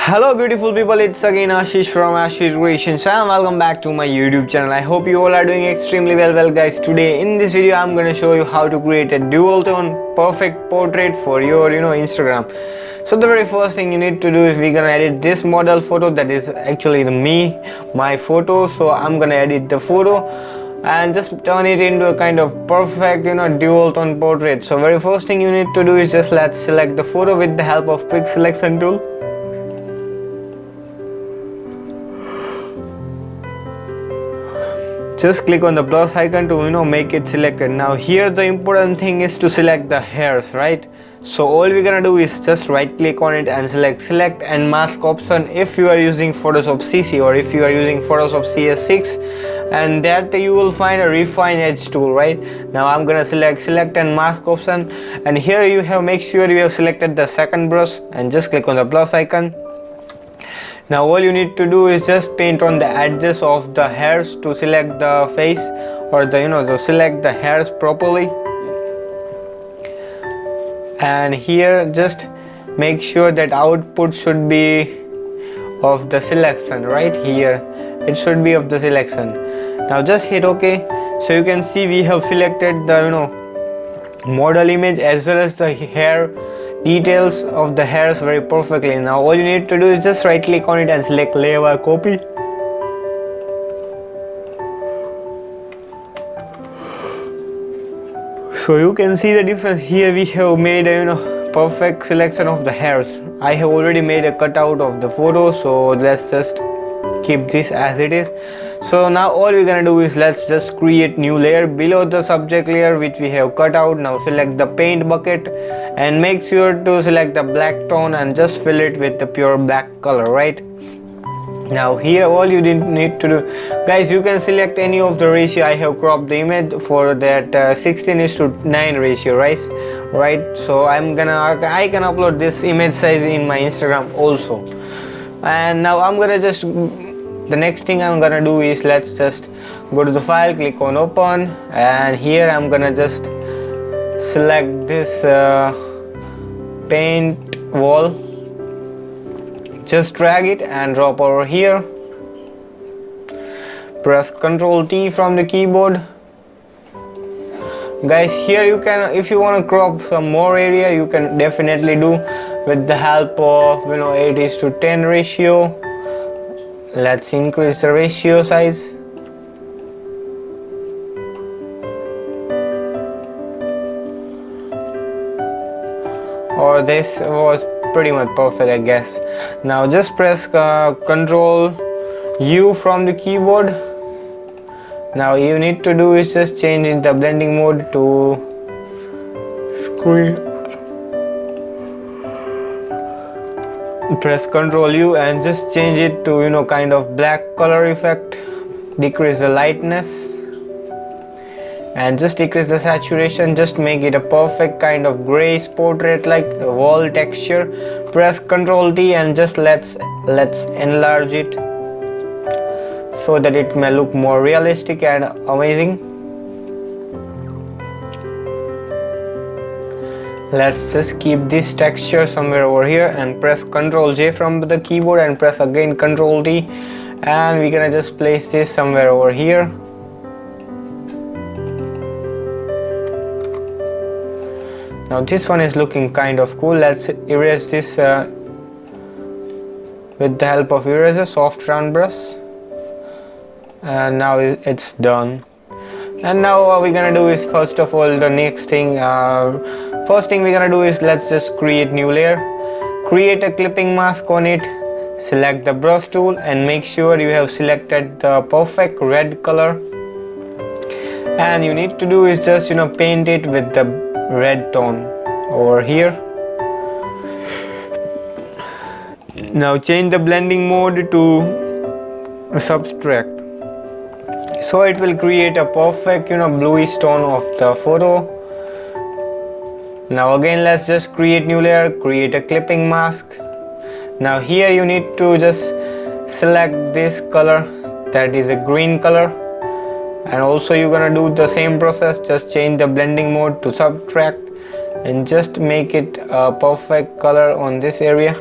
Hello beautiful people, it's again Ashish from ashvircreations and welcome back to my YouTube channel. I hope you all are doing extremely well guys. Today in this video I'm gonna show you how to create a dual tone perfect portrait for your Instagram. So the very first thing you need to do is we're gonna edit this model photo, that is actually my photo. So I'm gonna edit the photo and just turn it into a kind of perfect dual tone portrait. So very first thing you need to do is just let's select the photo with the help of quick selection tool. Just click on the plus icon to make it selected. Now here the important thing is to select the hairs, right? So all we're gonna do is just right click on it and select and mask option if you are using Photoshop CC, or if you are using Photoshop CS6, and that you will find a refine edge tool. Right now I'm gonna select and mask option, and here you have make sure you have selected the second brush and just click on the plus icon. Now all you need to do is just paint on the edges of the hairs to select the face, or to select the hairs properly. And here just make sure that output should be of the selection. Right here it should be of the selection. Now just hit OK. So you can see we have selected the model image as well as the hair details of the hairs very perfectly. Now all you need to do is just right click on it and select layer copy. So you can see the difference. Here we have made a perfect selection of the hairs. I have already made a cutout of the photo, so let's just keep this as it is. So now all we're gonna do is let's just create new layer below the subject layer which we have cut out. Now select the paint bucket and make sure to select the black tone and just fill it with the pure black color. Right now here all you need to do, guys, you can select any of the ratio. I have cropped the image for that 16:9 ratio, right? So I can upload this image size in my Instagram also. And now the next thing I'm gonna do is let's just go to the file, click on open, and here I'm gonna just select this paint wall, just drag it and drop over here, press Ctrl T from the keyboard. Guys, here you can, if you want to crop some more area, you can definitely do with the help of 8:10 ratio. Let's increase the ratio size. Or this was pretty much perfect, I guess. Now just press Ctrl U from the keyboard. Now you need to do is just change in the blending mode to screen. Press Ctrl U and just change it to kind of black color effect. Decrease the lightness and just decrease the saturation. Just make it a perfect kind of grayish portrait like wall texture. Press Ctrl T and just let's enlarge it so that it may look more realistic and amazing. Let's just keep this texture somewhere over here and press Ctrl J from the keyboard and press again Ctrl T, and we're gonna just place this somewhere over here. Now this one is looking kind of cool. Let's erase this with the help of eraser, soft round brush, and now it's done. And now what we're gonna do is, first of all, the next thing, first thing we're gonna do is let's just create new layer, create a clipping mask on it, select the brush tool and make sure you have selected the perfect red color, and you need to do is just paint it with the red tone over here. Now change the blending mode to subtract, so it will create a perfect bluish tone of the photo. Now again let's just create new layer, create a clipping mask. Now here you need to just select this color, that is a green color, and also you're gonna do the same process. Just change the blending mode to subtract and just make it a perfect color on this area.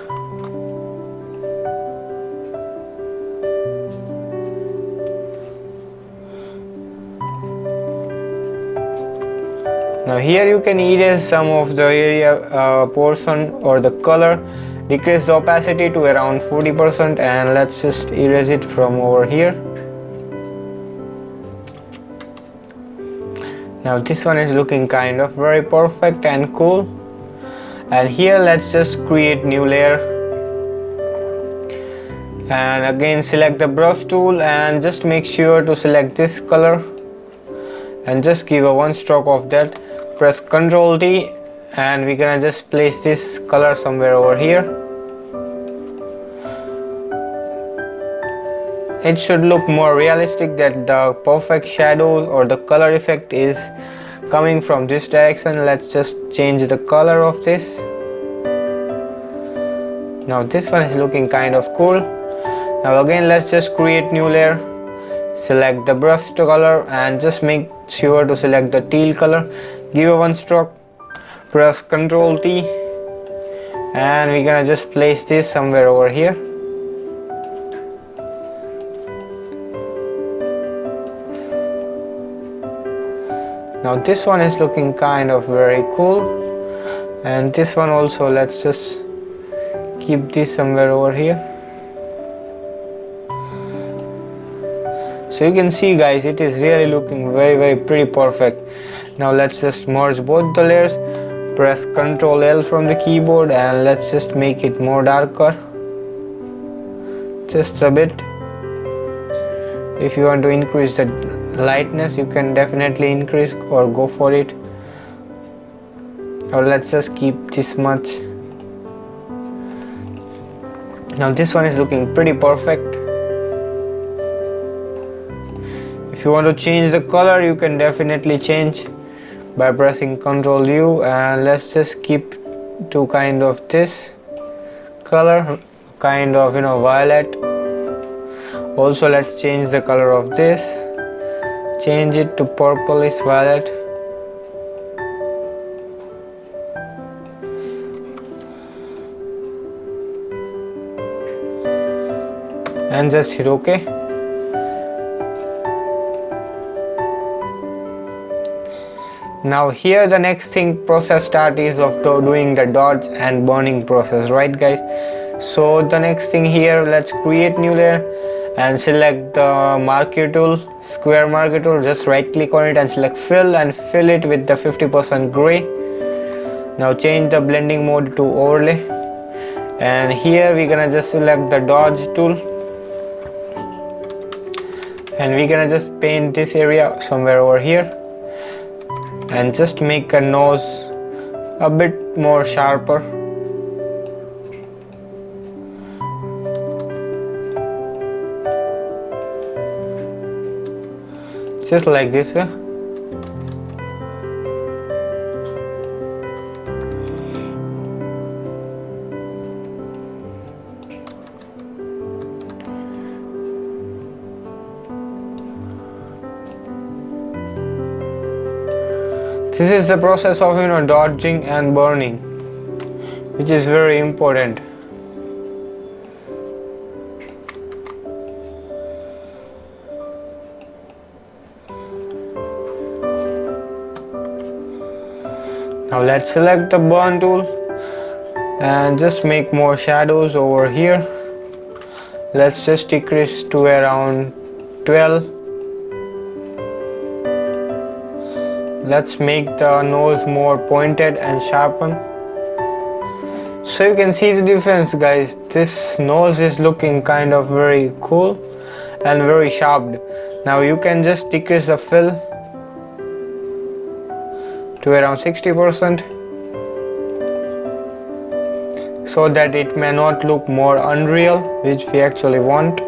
here you can erase some of the area portion or the color. Decrease the opacity to around 40% and let's just erase it from over here. Now this one is looking kind of very perfect and cool. And here let's just create new layer. And again select the brush tool and just make sure to select this color. And just give a one stroke of that. Press Ctrl T and we're gonna just place this color somewhere over here. It should look more realistic, that the perfect shadows or the color effect is coming from this direction. Let's just change the color of this. Now this one is looking kind of cool. Now again let's just create new layer. Select the brush color and just make sure to select the teal color. Give a one stroke. Press Ctrl T and we're gonna just place this somewhere over here. Now this one is looking kind of very cool, and this one also, let's just keep this somewhere over here. So you can see guys, it is really looking very pretty perfect. Now let's just merge both the layers. Press Ctrl L from the keyboard and let's just make it more darker, just a bit. If you want to increase the lightness, you can definitely increase or go for it, or let's just keep this much. Now this one is looking pretty perfect. If you want to change the color, you can definitely change by pressing Ctrl U, and let's just keep to kind of this color, kind of violet. Also let's change the color of this, change it to purplish violet. And just hit OK. Now here the next process start is of doing the dodge and burning process, right guys? So the next thing here, let's create new layer and select the marquee tool, square marquee tool. Just right click on it and select fill and fill it with the 50% gray. Now change the blending mode to overlay, and here we're gonna just select the dodge tool and we're gonna just paint this area somewhere over here and just make a nose a bit more sharper. Just like this way. This is the process of dodging and burning, which is very important. Now let's select the burn tool and just make more shadows over here. Let's just decrease to around 12. Let's make the nose more pointed and sharpened. So you can see the difference guys. This nose is looking kind of very cool and very sharp. Now you can just decrease the fill to around 60% so that it may not look more unreal, which we actually want.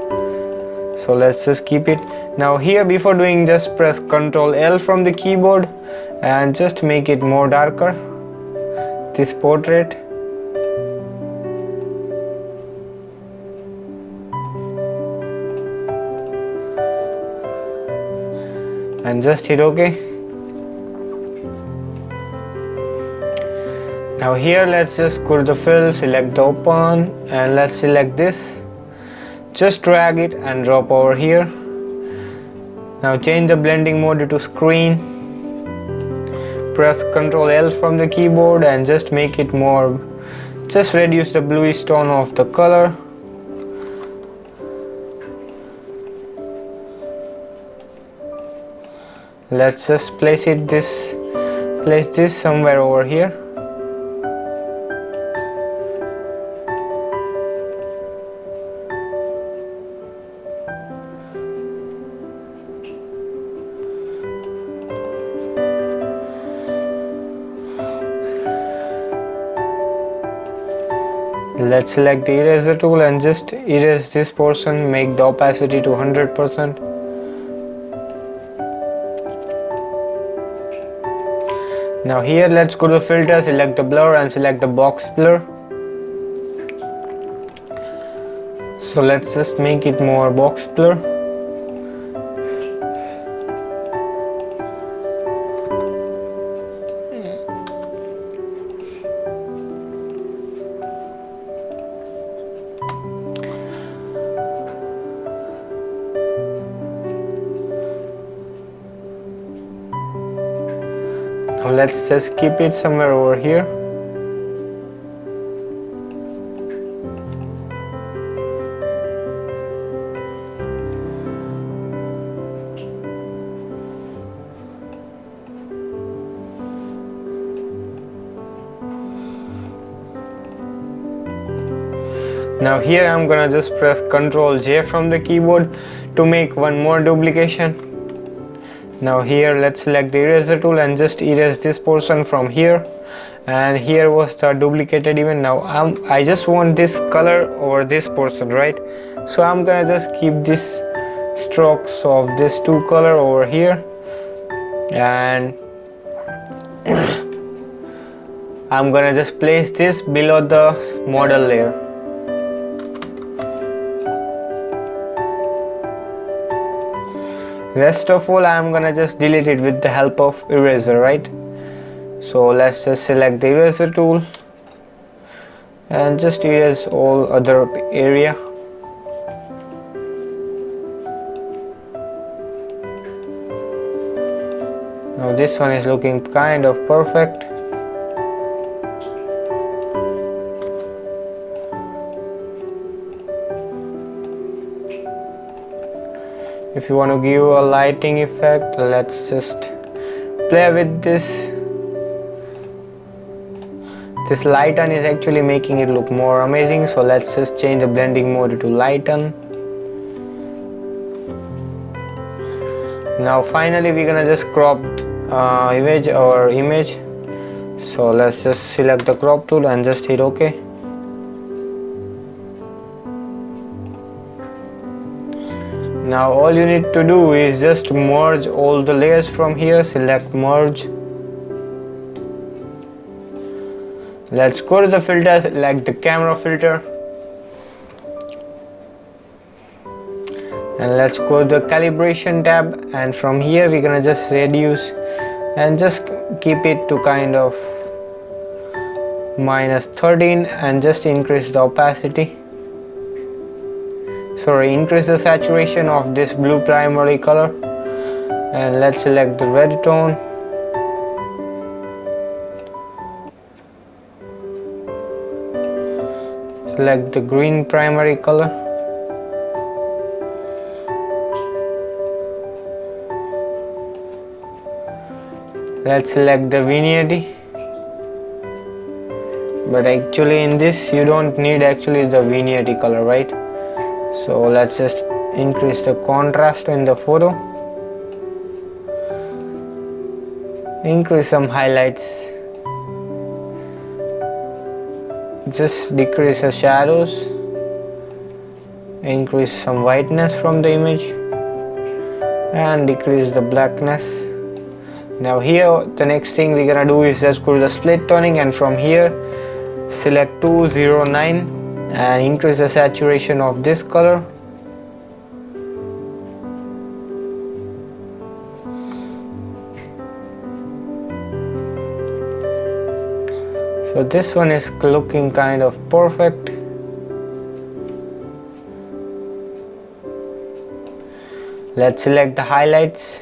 So let's just keep it. Now here, before doing, just press Ctrl L from the keyboard and just make it more darker, this portrait. And just hit OK. Now here let's just go to the fill, select the open and let's select this. Just drag it and drop over here. Now change the blending mode to screen. press Ctrl L from the keyboard and just make it more, just reduce the bluish tone of the color. Let's just place this somewhere over here. Let's select the eraser tool and just erase this portion, make the opacity to 100%. Now here let's go to filter, select the blur and select the box blur. So let's just make it more box blur. Now let's just keep it somewhere over here. Now here I'm gonna just press Ctrl J from the keyboard to make one more duplication. Now here let's select the eraser tool and just erase this portion from here, and here was the duplicated event. Now I just want this color over this portion, right? So I'm gonna just keep this strokes of this two color over here, and I'm gonna just place this below the model layer. Rest of all I'm gonna just delete it with the help of eraser, right? So let's just select the eraser tool and just erase all other area. Now this one is looking kind of perfect. If you want to give a lighting effect, let's just play with this. This lighten is actually making it look more amazing, so let's just change the blending mode to lighten. Now finally we're gonna just crop image. So let's just select the crop tool and just hit OK. Now all you need to do is just merge all the layers from here. Select merge. Let's go to the filter, select the camera filter, and let's go to the calibration tab, and from here we're gonna just reduce and just keep it to kind of -13 and just increase the opacity. Sorry, increase the saturation of this blue primary color, and let's select the red tone. Select the green primary color. Let's select the vignette, but actually in this you don't need actually the vignette color, right? So let's just increase the contrast in the photo, increase some highlights, just decrease the shadows, increase some whiteness from the image, and decrease the blackness. Now here the next thing we're gonna do is just go to the split toning, and from here select 209 and increase the saturation of this color. So this one is looking kind of perfect. Let's select the highlights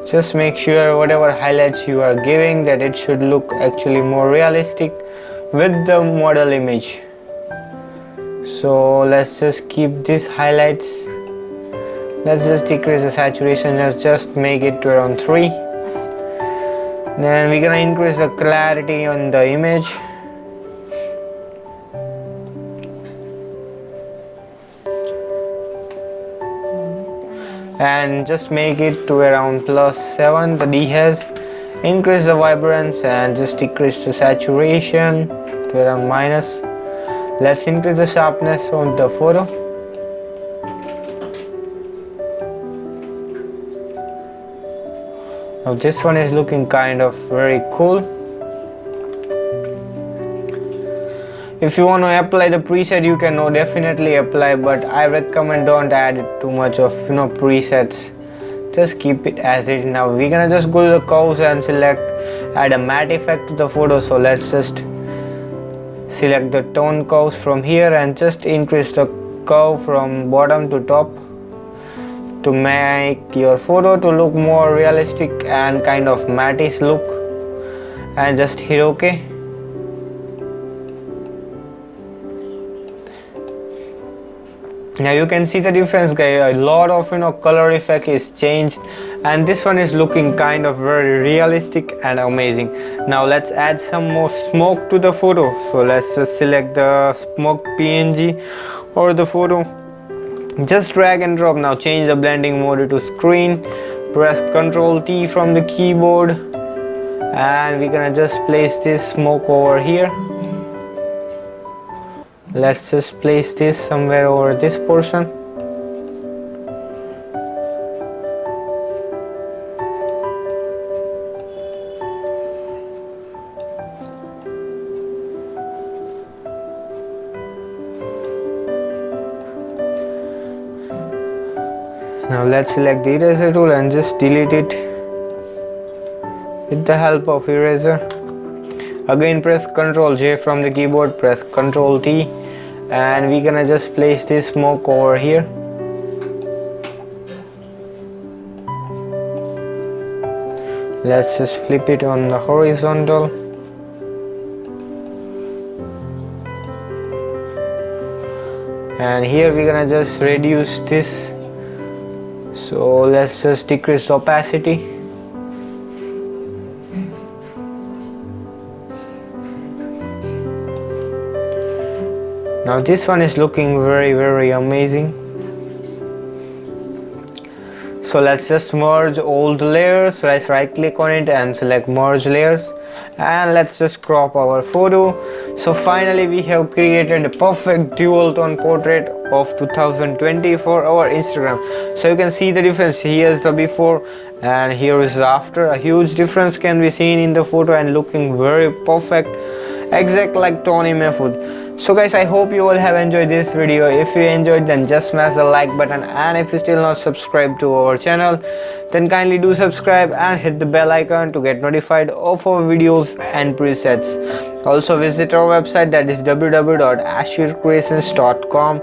Just make sure whatever highlights you are giving that it should look actually more realistic with the model image. So let's just keep these highlights. Let's just decrease the saturation, just make it to around 3. Then we're gonna increase the clarity on the image. And just make it to around +7, the dehaze. Increase the vibrance and just decrease the saturation to around minus. Let's increase the sharpness on the photo. Now this one is looking kind of very cool. If you want to apply the preset, you can definitely apply, but I recommend don't add too much of presets. Just keep it as it is. Now we're gonna just go to the curves and select add a matte effect to the photo. So let's just select the tone curves from here and just increase the curve from bottom to top to make your photo to look more realistic and kind of matte look, and just hit OK. Now you can see the difference, guys. A lot of color effect is changed, and this one is looking kind of very realistic and amazing. Now let's add some more smoke to the photo. So let's just select the smoke PNG or the photo. Just drag and drop. Now change the blending mode to screen. Press Ctrl T from the keyboard, and we're gonna just place this smoke over here. Let's just place this somewhere over this portion. Now let's select the eraser tool and just delete it with the help of eraser. Again press Ctrl J from the keyboard, press Ctrl T, and we're gonna just place this smoke over here. Let's just flip it on the horizontal. And here we're gonna just reduce this. So let's just decrease the opacity. Now this one is looking very amazing. So let's just merge all the layers. Let's right click on it and select merge layers, and let's just crop our photo. So finally we have created a perfect dual tone portrait of 2020 for our Instagram. So you can see the difference. Here is the before and here is the after. A huge difference can be seen in the photo and looking very perfect, exact like Tony Mahfood. So guys, I hope you all have enjoyed this video. If you enjoyed, then just smash the like button, and if you still not subscribed to our channel, then kindly do subscribe and hit the bell icon to get notified of our videos and presets. Also visit our website, that is www.ashvircreations.com.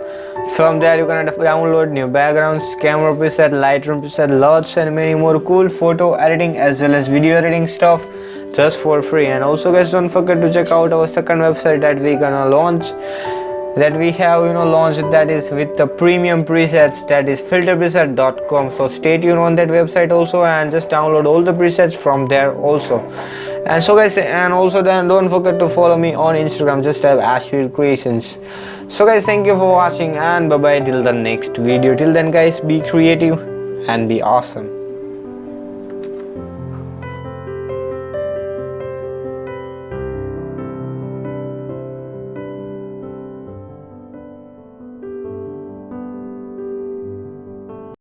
From there you can download new backgrounds, camera preset, Lightroom preset, lots and many more cool photo editing as well as video editing stuff just for free. And also guys, don't forget to check out our second website that we gonna launch, that we have launched, that is with the premium presets, that is filterpreset.com. so stay tuned on that website also, and just download all the presets from there also. And so guys, and also then don't forget to follow me on Instagram, just have ashvircreations. So guys, thank you for watching, and bye bye till the next video. Till then guys, be creative and be awesome.